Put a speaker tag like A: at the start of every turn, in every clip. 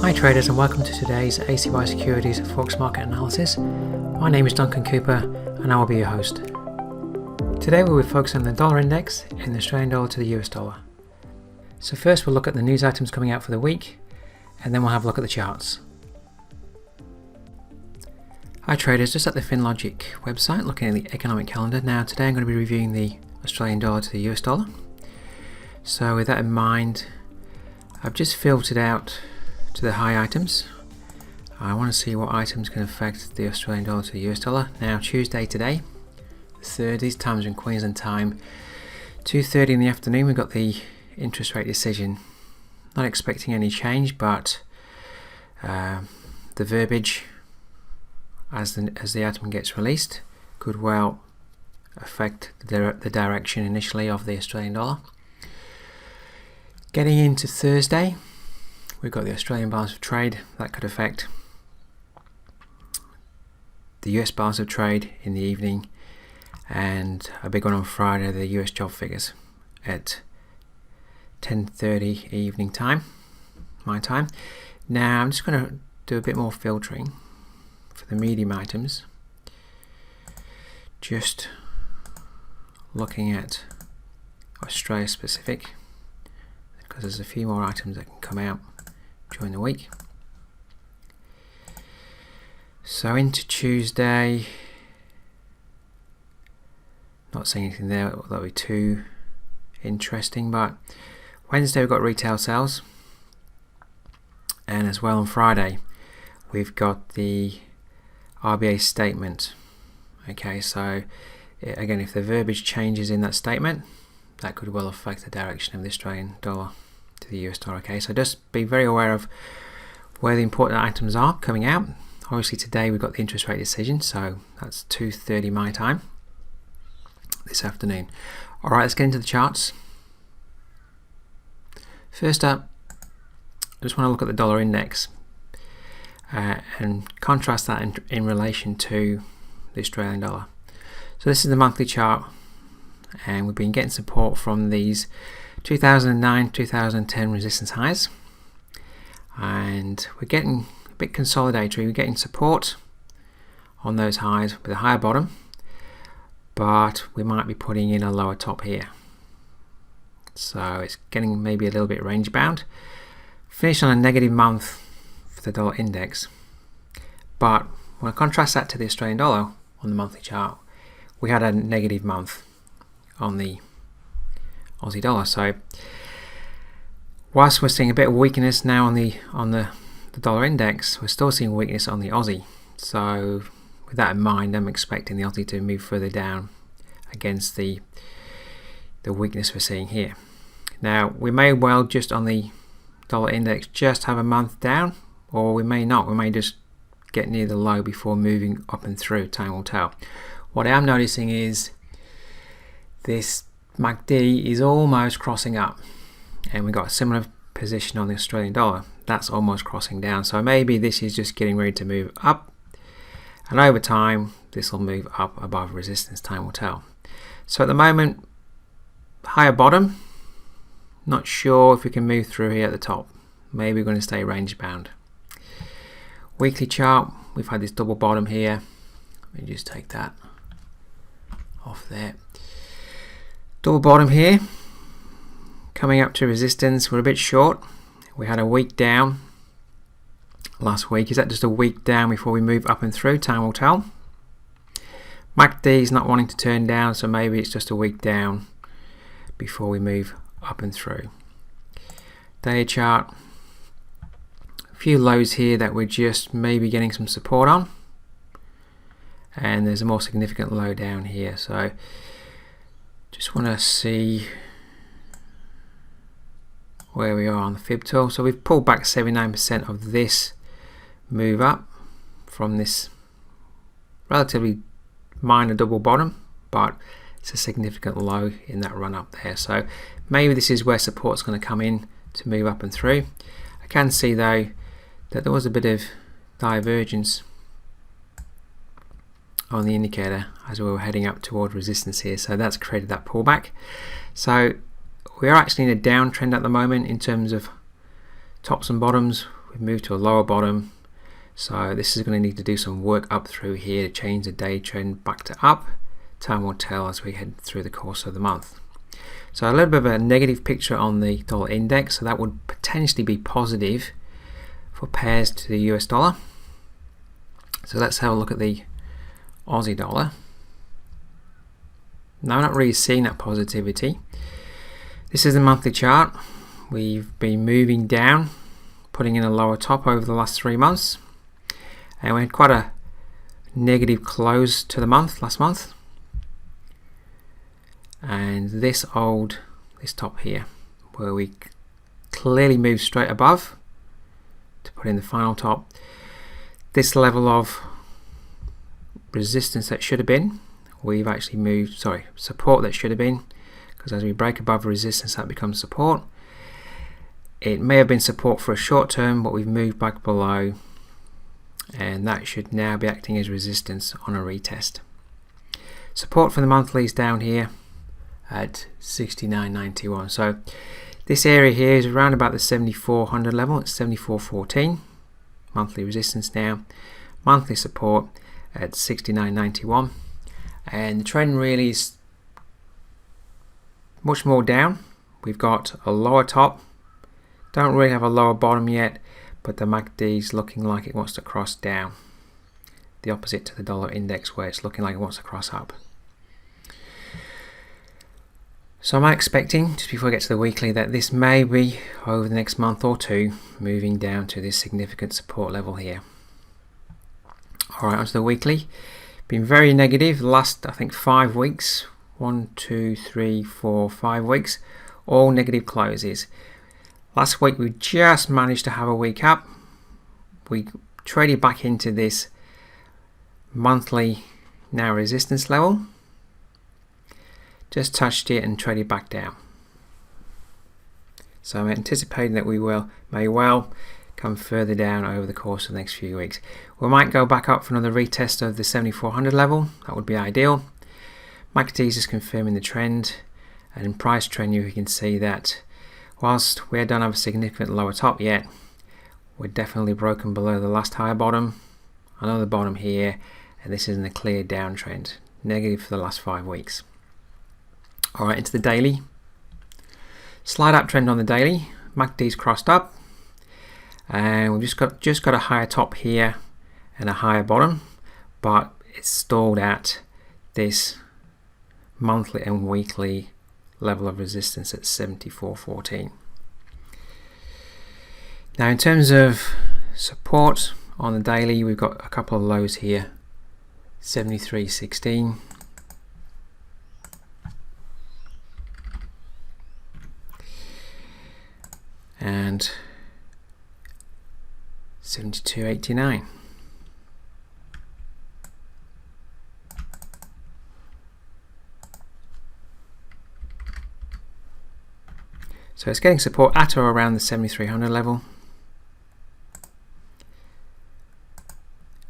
A: Hi traders, and welcome to today's ACysecurities Forex market analysis. My name is Duncan Cooper and I will be your host. Today we will focus on the dollar index and the Australian dollar to the US dollar. So first we'll look at the news items coming out for the week, and then we'll have a look at the charts. Hi traders, just at the FinLogic website looking at the economic calendar. Now today I'm going to be reviewing the Australian dollar to the US dollar. So with that in mind, I've just filtered out to the high items. I want to see what items can affect the Australian dollar to the US dollar. Now Tuesday today, the 30s, times in Queensland time, 2:30 in the afternoon, we've got the interest rate decision. Not expecting any change, but the verbiage as the item gets released could well affect the direction initially of the Australian dollar. Getting into Thursday, we've got the Australian balance of trade. That could affect the US balance of trade in the evening, and a big one on Friday, the US job figures at 10:30 evening time, my time. Now I'm just going to do a bit more filtering for the medium items, just looking at Australia specific, because there's a few more items that can come out during the week. So into Tuesday, not seeing anything there that'll be too interesting, but Wednesday we've got retail sales, and as well on Friday we've got the RBA statement. Okay, so again, if the verbiage changes in that statement, that could well affect the direction of the Australian dollar to the US dollar. Okay, so just be very aware of where the important items are coming out. Obviously today we've got the interest rate decision, so that's 2:30 my time this afternoon. Alright, let's get into the charts. First up, I just want to look at the dollar index and contrast that in relation to the Australian dollar. So this is the monthly chart, and we've been getting support from these 2009-2010 resistance highs, and we're getting a bit consolidatory. We're getting support on those highs with a higher bottom, but we might be putting in a lower top here, so it's getting maybe a little bit range bound. Finished on a negative month for the dollar index, but when I contrast that to the Australian dollar on the monthly chart, we had a negative month on the Aussie dollar. So whilst we're seeing a bit of weakness now on the dollar index, we're still seeing weakness on the Aussie. So with that in mind, I'm expecting the Aussie to move further down against the weakness we're seeing here. Now we may well, just on the dollar index, just have a month down, or we may not. We may just get near the low before moving up and through. Time will tell. What I am noticing is this MACD is almost crossing up, and we've got a similar position on the Australian dollar. That's almost crossing down, so maybe this is just getting ready to move up, and over time this will move up above resistance. Time will tell. So at the moment, higher bottom, not sure if we can move through here at the top. Maybe we're going to stay range bound. Weekly chart, we've had this double bottom here. Let me just take that off there. Double bottom here, coming up to resistance. We're a bit short. We had a week down last week. Is that just a week down before we move up and through? Time will tell. MACD is not wanting to turn down, so maybe it's just a week down before we move up and through. Day chart, a few lows here that we're just maybe getting some support on, and there's a more significant low down here. So just want to see where we are on the fib tool. So we've pulled back 79% of this move up from this relatively minor double bottom, but it's a significant low in that run up there. So maybe this is where support's going to come in to move up and through. I can see though that there was a bit of divergence on the indicator as we were heading up toward resistance here, so that's created that pullback. So we are actually in a downtrend at the moment in terms of tops and bottoms. we've moved to a lower bottom, so this is going to need to do some work up through here to change the day trend back to up. Time will tell as we head through the course of the month. So a little bit of a negative picture on the dollar index, so that would potentially be positive for pairs to the US dollar. So let's have a look at the Aussie dollar. Now, I'm not really seeing that positivity. This is the monthly chart. We've been moving down, putting in a lower top over the last 3 months, and we had quite a negative close to the month last month. And this top here, where we clearly moved straight above to put in the final top. This level of resistance that should have been, we've actually moved, support that should have been, because as we break above resistance, that becomes support. It may have been support for a short term, but we've moved back below, and that should now be acting as resistance on a retest. Support for the monthly is down here at 69.91. So this area here is around about the 7400 level. It's 74.14. Monthly resistance now. Monthly support at 69.91. And the trend really is much more down. We've got a lower top. Don't really have a lower bottom yet, but the MACD is looking like it wants to cross down. The opposite to the dollar index, where it's looking like it wants to cross up. So I'm expecting, just before I get to the weekly, that this may be, over the next month or two, moving down to this significant support level here. Alright, onto the weekly. Been very negative the last, I think, 5 weeks. 1, 2, 3, 4, 5 weeks. All negative closes. Last week we just managed to have a week up. We traded back into this monthly now resistance level. Just touched it and traded back down. So I'm anticipating that we may well come further down over the course of the next few weeks. We might go back up for another retest of the 7400 level. That would be ideal. MACD is just confirming the trend, and in price trend you can see that whilst we don't have a significant lower top yet, we're definitely broken below the last higher bottom, another bottom here, and this is in a clear downtrend, negative for the last 5 weeks. Alright, into the daily. Slight uptrend on the daily. MACD's crossed up, and we've just got a higher top here and a higher bottom, but it's stalled at this monthly and weekly level of resistance at 74.14. Now, in terms of support on the daily, we've got a couple of lows here. 73.16. And 72.89. So it's getting support at or around the 7300 level,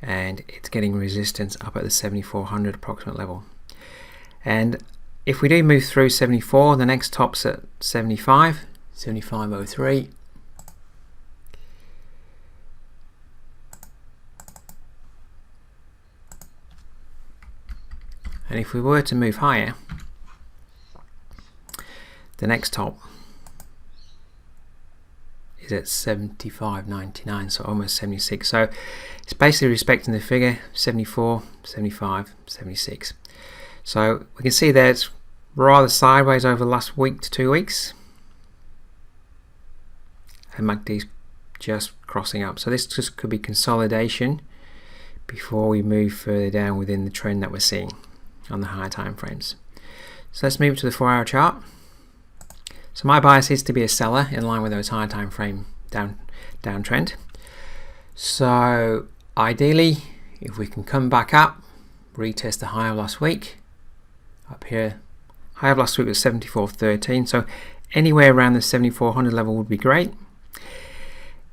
A: and it's getting resistance up at the 7400 approximate level. And if we do move through 74, the next top's at 75.03. And if we were to move higher, the next top is at 75.99, so almost 76. So it's basically respecting the figure 74, 75, 76. So we can see that it's rather sideways over the last week to 2 weeks, and MACD's just crossing up. So this just could be consolidation before we move further down within the trend that we're seeing on the higher time frames. So let's move to the 4-hour chart. So my bias is to be a seller in line with those higher time frame downtrend. So ideally, if we can come back up, retest the high of last week, up here, high of last week was 74.13, so anywhere around the 7400 level would be great.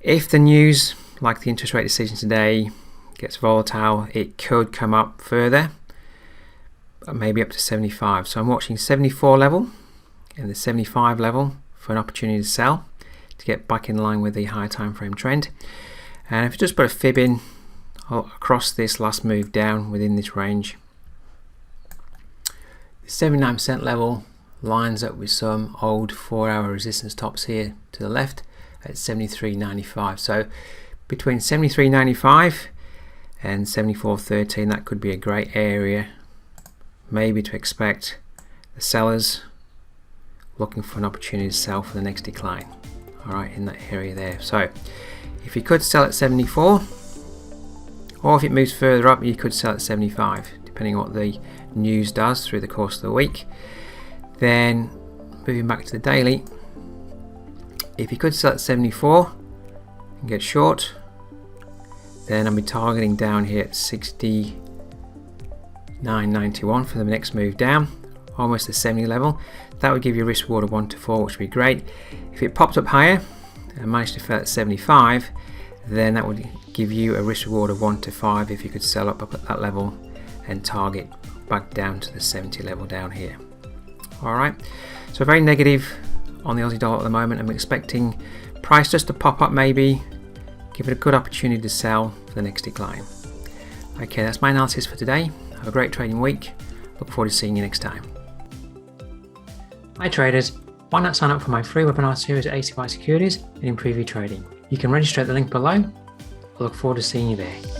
A: If the news, like the interest rate decision today, gets volatile, it could come up further, maybe up to 75. So I'm watching 74 level and the 75 level for an opportunity to sell. to get back in line with the higher time frame trend. And if you just put a fib in across this last move down within this range, the 79% level lines up with some old 4-hour resistance tops here to the left at 73.95. So between 73.95 and 74.13, that could be a great area maybe to expect the sellers looking for an opportunity to sell for the next decline. Alright, in that area there. So if you could sell at 74, or if it moves further up, you could sell at 75, depending on what the news does through the course of the week. Then moving back to the daily, if you could sell at 74 and get short, then I'll be targeting down here at 69.91 for the next move down, almost the 70 level. That would give you a risk reward of 1 to 4, which would be great. If it popped up higher and managed to fill at 75, then that would give you a risk reward of 1 to 5 if you could sell up at that level and target back down to the 70 level down here. Alright, so very negative on the Aussie dollar at the moment. I'm expecting price just to pop up maybe, give it a good opportunity to sell for the next decline. Okay, that's my analysis for today. Have a great trading week. Look forward to seeing you next time. Hi traders, why not sign up for my free webinar series at ACysecurities and improve your trading? You can register at the link below. I look forward to seeing you there.